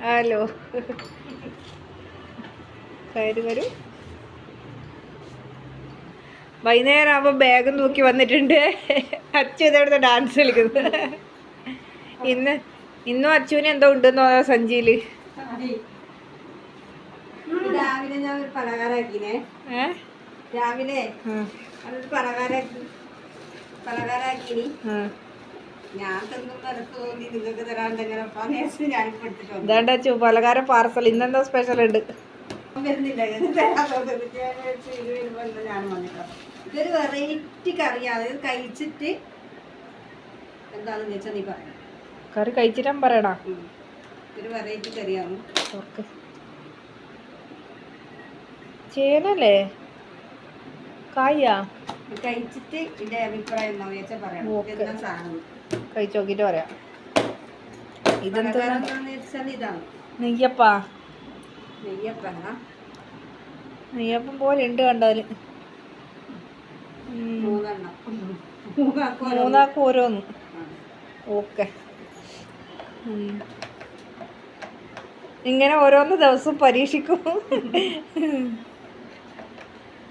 Hello കയറി വരൂ. വൈകുന്നേരം ആകുമ്പോൾ ബാഗും തൂക്കി വന്നിട്ടുണ്ട്. അച്ചു ഇതെവിടുത്തെ ഡാൻസ് കളിക്കുന്നത്. ഇന്നും അച്ചുവിന് എന്തോ ഉണ്ടെന്നോ സഞ്ചിയില്. രാവിലെ ഞാൻ ഒരു പലഹാരാക്കിനെ. രാവിലെ പലഹാരാക്കിനി. ഞാൻ തോന്നി നിങ്ങൾക്ക് തരാണ്ടെങ്ങനെ ഇതാണ്ട് അച്ചു പലഹാരം പാർസൽ. ഇന്നെന്തോ സ്പെഷ്യൽ ഉണ്ട്. വരുന്നില്ല ഞാൻ വന്നിട്ടോ. ഇതൊരു വെറൈറ്റി കറിയാണ്. ഇത് കഴിച്ചിട്ട് എന്താണെന്ന് വെച്ചാൽ നീ പറയാം. കറി കഴിച്ചിട്ടാ പറയടാ. ഒരു വെറൈറ്റി കറിയാണ്. ചേനല്ലേ കായാ? കഴിച്ചിട്ട് ഇതിന്റെ അഭിപ്രായം എന്താണെന്ന് വെച്ചാൽ പറയാം. എന്താ സാധനം കഴിച്ചു നോക്കിട്ട് പറയാം. ഇതെന്താണെന്ന് വെച്ചാൽ ഇതാണ് നെയ്യപ്പാ. നെയ്യപ്പം പോലെ ഉണ്ട് കണ്ടാല്. മൂന്നാക്ക് ഓരോന്ന്. ഓക്കെ, ഇങ്ങനെ ഓരോന്ന് ദിവസം പരീക്ഷിക്കും.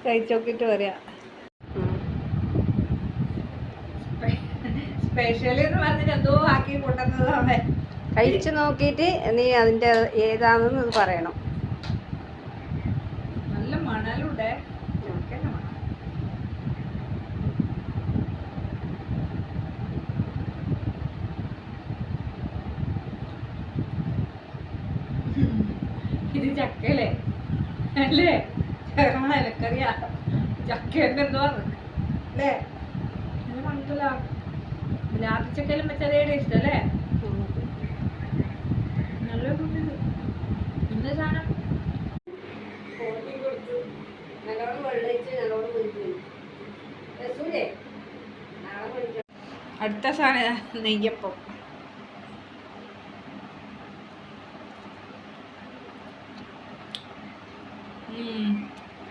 കഴിച്ചോക്കിട്ട് പറയാം. സ്പെഷ്യൽ എന്ന് പറഞ്ഞിട്ട് എന്തോ ആക്കി കൊണ്ടുവന്നതാണ്. കഴിച്ചു നോക്കിയിട്ട് നീ അതിന്റെ ഏതാണെന്ന് പറയണം. നല്ല മണലുണ്ടേ. ഇത് ചക്കല്ലേ അല്ലേ? ഇലക്കറിയാ. ചക്കേന്റെ എന്തുവാന്ന് അല്ലേ? മനസ്സിലാ. ലാത്തിച്ചക്കലും വെച്ചതേ ടേസ്റ്റ് അല്ലേ? നല്ല എന്താ സാധനം? അടുത്ത സാധനം നെയ്യപ്പം.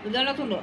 ഇതെല്ലാം ഉണ്ടോ?